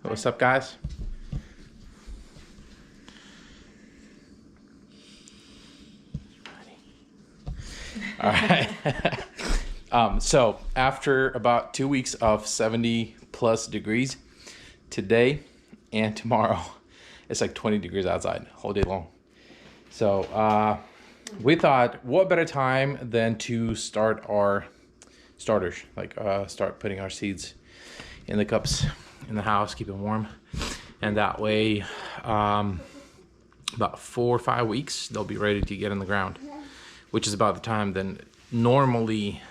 What's up, guys? All right. So after about 2 weeks of 70+ degrees, today and tomorrow, it's like 20 degrees outside all day long. So we thought, what better time than to start our starters, like start putting our seeds in the cups in the house, keep it warm, and that way about 4 or 5 weeks they'll be ready to get in the ground, which is about the time then normally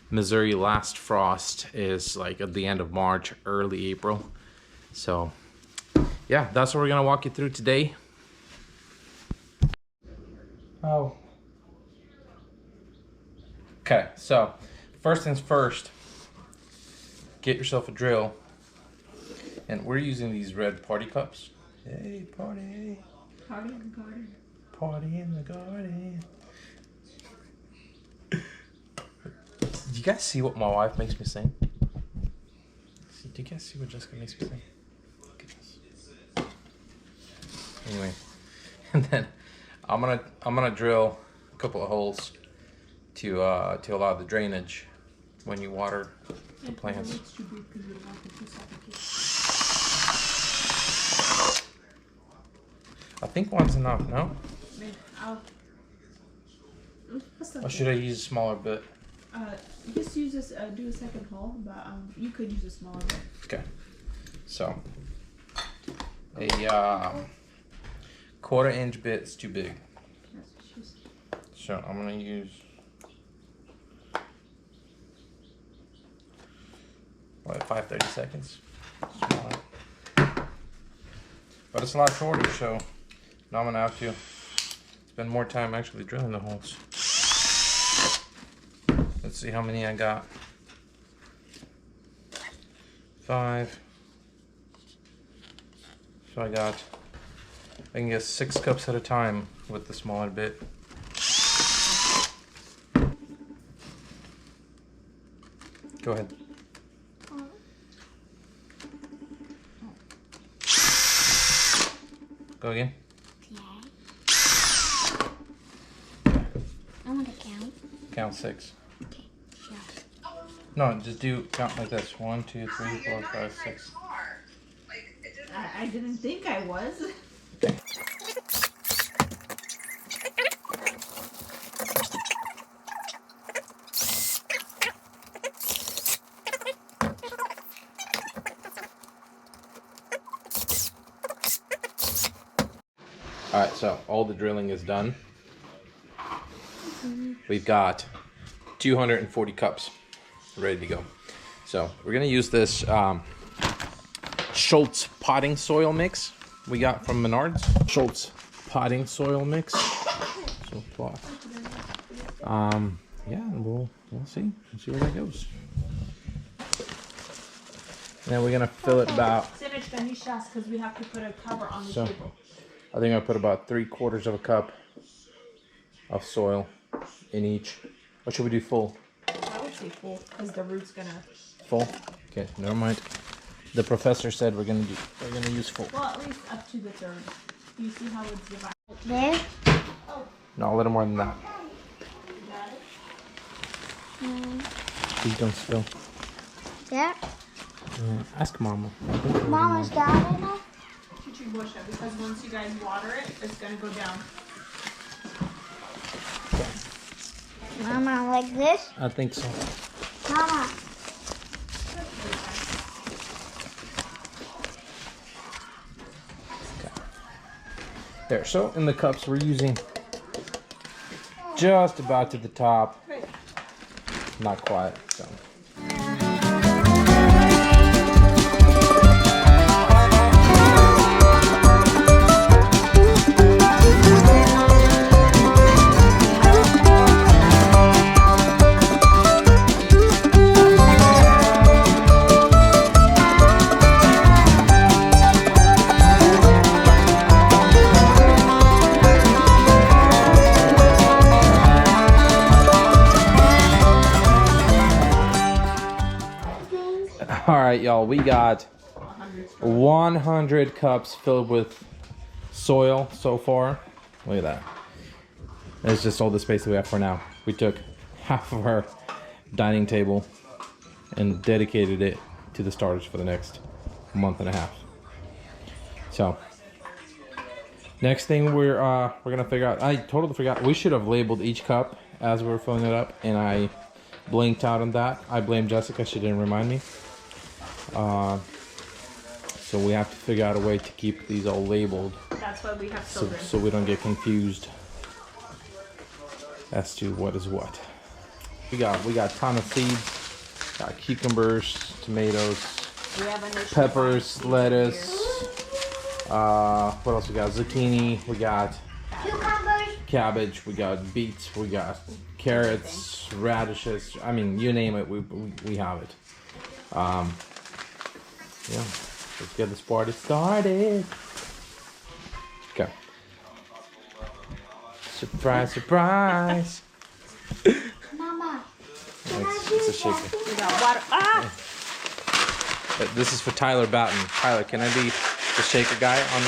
Missouri last frost is like at the end of March, early April. So yeah, that's what we're gonna walk you through today. Oh, okay, so first things first, get yourself a drill. And we're using these red party cups. Hey, party. Party in the garden. Party in the garden. Do you guys see what my wife makes me sing? Do you guys see what Jessica makes me sing? Look at this. Anyway, and then I'm gonna drill a couple of holes to allow the drainage when you water the plants. I think one's enough, no? Or should I use a smaller bit? Just use this, do a second hole, but you could use a smaller bit. Okay. So, a 1/4 inch bit is too big. So I'm gonna use like 5/32. Smaller. But it's a lot shorter, so now I'm gonna have to spend more time actually drilling the holes. Let's see how many I got. 5. So I can get 6 cups at a time with the smaller bit. Go ahead. Go again. Okay. I want to count. Count 6. Okay, sure. No, just count like this. 1, 2, 3, 4, 5, 6. I didn't think I was. Alright, so all the drilling is done. We've got 240 cups ready to go. So we're going to use this Schultz potting soil mix we got from Menards. Schultz potting soil mix. So yeah, we'll see. We'll see where that goes. And then we're going to fill it about... Because we have to put a cover on the table. I think I put about 3/4 of a cup of soil in each. Or should we do full? I would say full, because the root's gonna. Full? Okay, never mind. The professor said we're gonna use full. Well, at least up to the 1/3. Do you see how it's divided? There? Oh. No, a little more than that. Please don't spill. Yeah? Ask Mama. Mama's got it now? You should wash it, because once you guys water it, it's gonna go down. Mama, like this? I think so. Mama. Okay. There, so in the cups we're using just about to the top. Not quite, so. All right, y'all, we got 100 cups filled with soil so far. Look at that. It's just all the space that we have for now. We took half of our dining table and dedicated it to the starters for the next month and a half. So next thing we're gonna figure out. I totally forgot. We should have labeled each cup as we were filling it up, and I blinked out on that. I blame Jessica. She didn't remind me. So we have to figure out a way to keep these all labeled. That's why we have children. So we don't get confused as to what is what. We got a ton of seeds. Got cucumbers, tomatoes, We have a peppers, lettuce. What else we got? Zucchini. We got Cucumbers. cabbage. We got beets. We got carrots, radishes. I mean, you name it, we have it. Yeah, let's get this party started. Okay. Surprise, surprise. Mama. It's a shaker. We got water. Ah! This is for Tyler Batten. Tyler, can I be the shaker guy on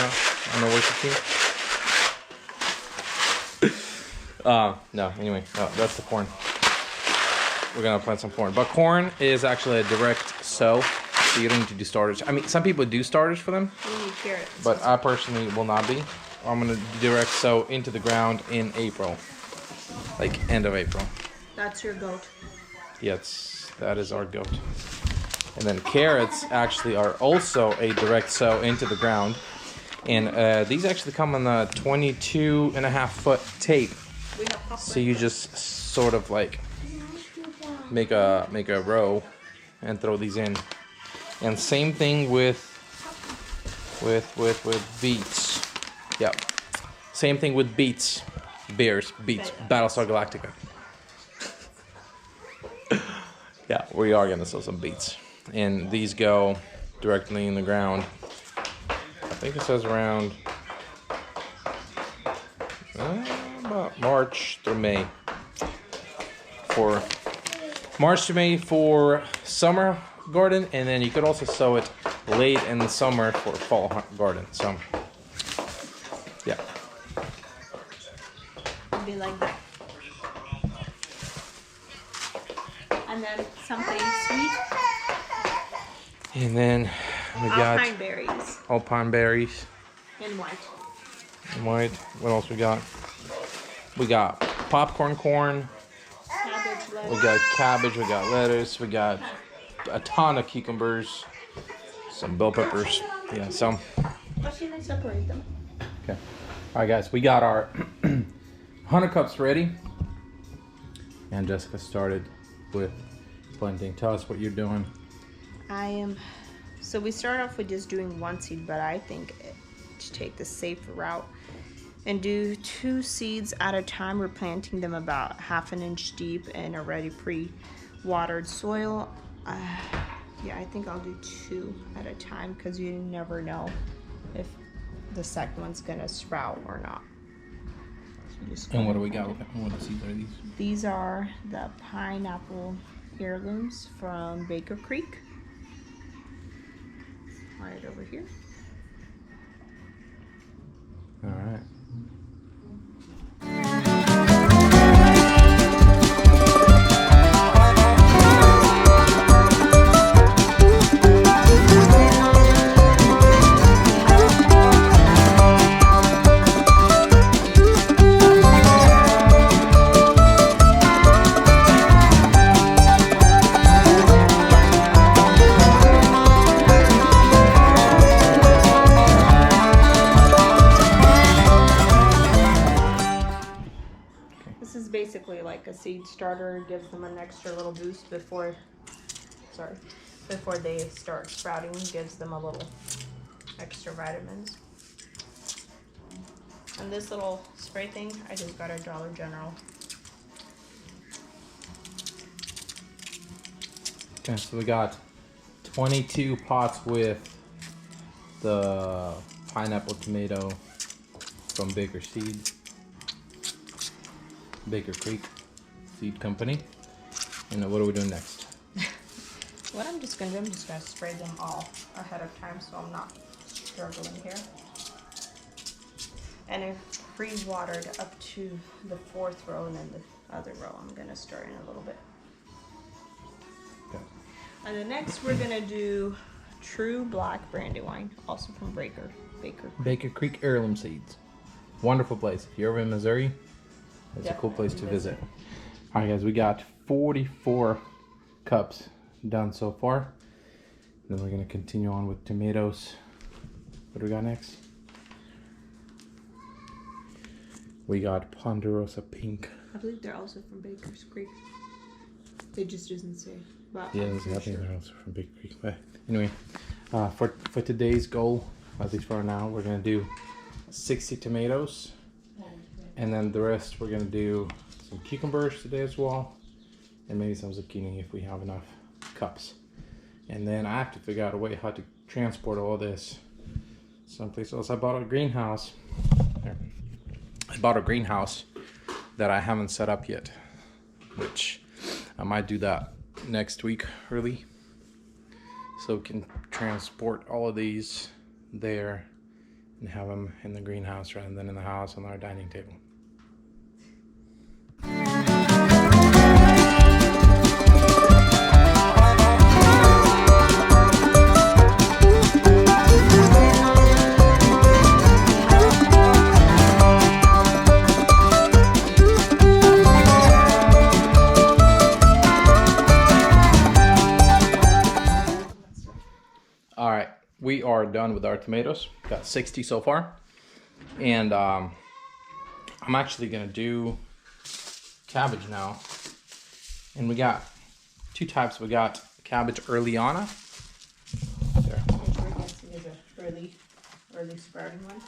the worship team? No. Anyway, that's the corn. We're gonna plant some corn, but corn is actually a direct sow, so you don't need to do starters. I mean, some people do starters for them, We need carrots. but I personally will not be. I'm gonna direct sow into the ground in April, like end of April. That's your goat. Yes, that is our goat. And then carrots actually are also a direct sow into the ground. And these actually come on a 22.5-foot tape. We have popcorn. So you just sort of like make a row and throw these in. And same thing with beets. Yep. Same thing with beets. Beets. Battlestar Galactica. Yeah, we are gonna sow some beets. And these go directly in the ground. I think it says around about March through May. For March to May for summer garden, and then you could also sow it late in the summer for fall garden. So, yeah. It'd be like that. And then something sweet. And then we got Alpine berries alpine berries in white. and white. What else we got? We got popcorn corn. Cabbage, We lettuce. got cabbage. We got lettuce. We got a ton of cucumbers. Some bell peppers. Yeah. So. Why should I separate them? Okay. All right, guys. We got our 100 cups ready. And Jessica started with planting. Tell us what you're doing. So we start off with just doing one seed, but I think to take the safer route and do 2 seeds at a time. We're planting them about 1/2 inch deep in already pre-watered soil. Yeah, I think I'll do 2 at a time because you never know if the second one's gonna sprout or not. So just And what do we got? What seeds are these? These are the pineapple heirlooms from Baker Creek. Right over here. All right. This is basically like a seed starter. It gives them an extra little boost before they start sprouting. Gives them a little extra vitamins. And this little spray thing, I just got at Dollar General. Okay, so we got 22 pots with the pineapple tomato from Baker Creek Seed Company. And what are we doing next? What I'm just gonna do, I'm just gonna spray them all ahead of time so I'm not struggling here. And I pre-watered up to the 4th row, and then the other row I'm gonna stir in a little bit. Okay. And then next we're gonna do True Black Brandy Wine, also from Baker. Creek Heirloom Seeds. Wonderful place. If you're ever in Missouri, it's a cool place to visit. All right, guys, we got 44 cups done so far. Then we're gonna continue on with tomatoes. What do we got next? We got Ponderosa Pink. I believe they're also from Baker's Creek. They just doesn't say. But Yeah, I think they're also from Big Creek. But anyway, for today's goal, at least for now, we're gonna do 60 tomatoes, and then the rest we're gonna do some cucumbers today as well, and maybe some zucchini if we have enough cups. And then I have to figure out a way how to transport all this someplace else. I bought a greenhouse. I bought a greenhouse that I haven't set up yet, which I might do that next week early, so we can transport all of these there and have them in the greenhouse rather than in the house on our dining table. All right, we are done with our tomatoes. Got 60 so far, and I'm actually gonna do cabbage now. And we got two types. We got cabbage earlyana. There. which we're guessing is a early sprouting one.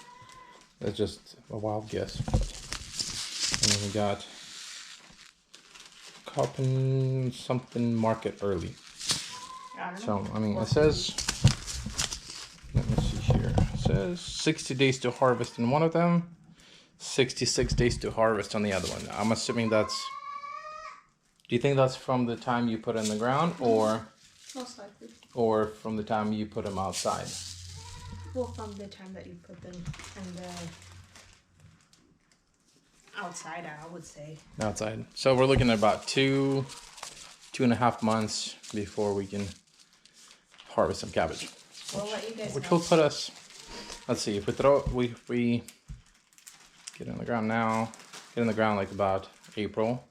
That's just a wild guess. And then we got Coppin something market early. I don't So know. I mean, it says. Let me see here. It says 60 days to harvest in one of them, 66 days to harvest on the other one. I'm assuming that's. Do you think that's from the time you put it in the ground, or Most likely. from the time you put them outside? Well, from the time that you put them in the outside, I would say. Outside. So we're looking at about 2.5 months before we can harvest some cabbage. We'll let you guys Which know. will put us. Let's see, if we get in the ground now, get in the ground like about April,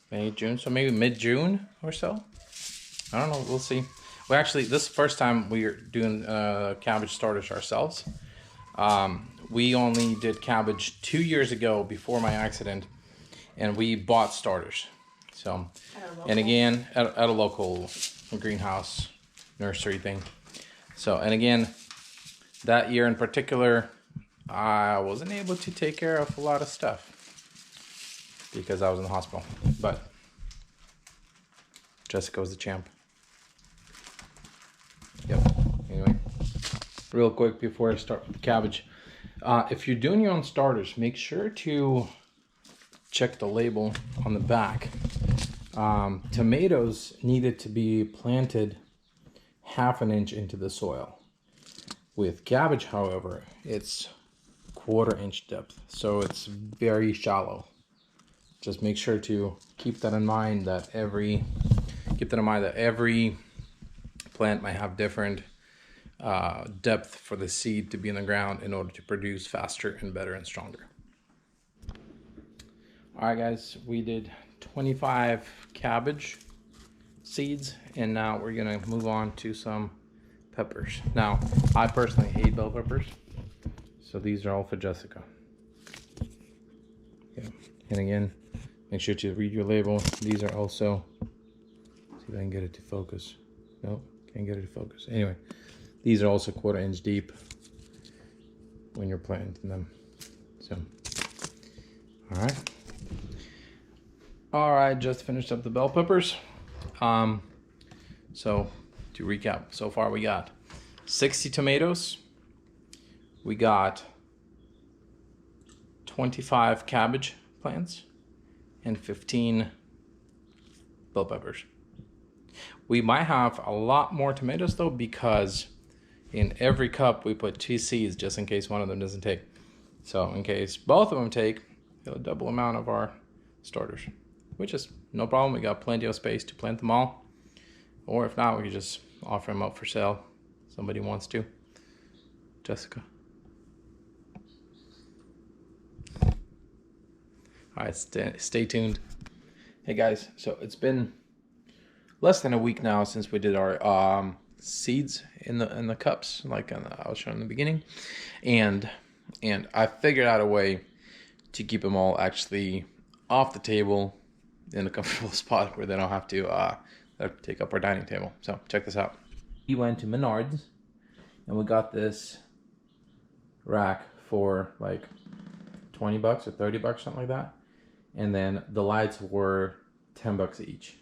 May, June, so maybe mid-June or so. I don't know, we'll see. We actually, this is the first time we're doing cabbage starters ourselves. We only did cabbage 2 years ago before my accident, and we bought starters. So, and again, at a local greenhouse nursery thing. So, and again, that year in particular, I wasn't able to take care of a lot of stuff because I was in the hospital. But Jessica was the champ. Yep. Anyway, real quick before I start with the cabbage, if you're doing your own starters, make sure to check the label on the back. Tomatoes needed to be planted 1/2 inch into the soil. With cabbage, however, it's 1/4 inch depth, so it's very shallow. Just make sure to keep that in mind, that every plant might have different depth for the seed to be in the ground in order to produce faster and better and stronger. All right, guys, we did 25 cabbage seeds, and now we're gonna move on to some peppers. Now, I personally hate bell peppers, so these are all for Jessica. Yeah. And again, make sure to read your label. These are also, see if I can get it to focus. Nope, can't get it to focus. Anyway, these are also 1/4 inch deep when you're planting them. So, all right, just finished up the bell peppers. So to recap, so far we got 60 tomatoes, we got 25 cabbage plants, and 15 bell peppers. We might have a lot more tomatoes though, because in every cup we put 2 seeds just in case one of them doesn't take. So in case both of them take, it'll double amount of our starters, which is no problem. We got plenty of space to plant them all. Or if not, we could just offer them up for sale. Somebody wants to. Jessica. All right, stay tuned. Hey guys, so it's been less than a week now since we did our seeds in the cups, like I was showing in the beginning, and I figured out a way to keep them all actually off the table in a comfortable spot where they don't have to take up our dining table. So check this out. We went to Menards and we got this rack for like 20 bucks or 30 bucks, something like that. And then the lights were 10 bucks each.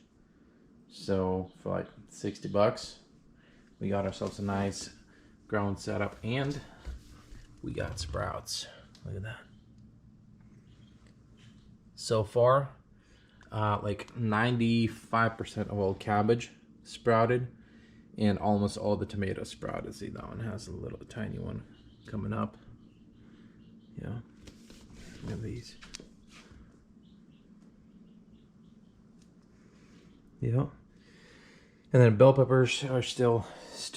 So for like 60 bucks, we got ourselves a nice ground setup, and we got sprouts. Look at that. So far, like 95% of all cabbage sprouted, and almost all the tomatoes sprouted. See, that one has a little tiny one coming up. Yeah, look at these. Yeah, and then bell peppers are still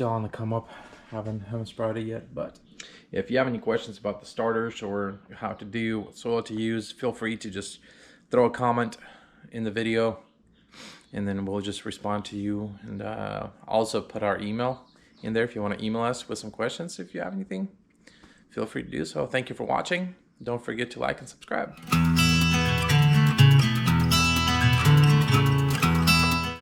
on the come up. Haven't sprouted yet. But if you have any questions about the starters or how to do, what soil to use, feel free to just throw a comment in the video, and then we'll just respond to you. And also put our email in there if you want to email us with some questions. If you have anything, feel free to do so. Thank you for watching. Don't forget to like and subscribe.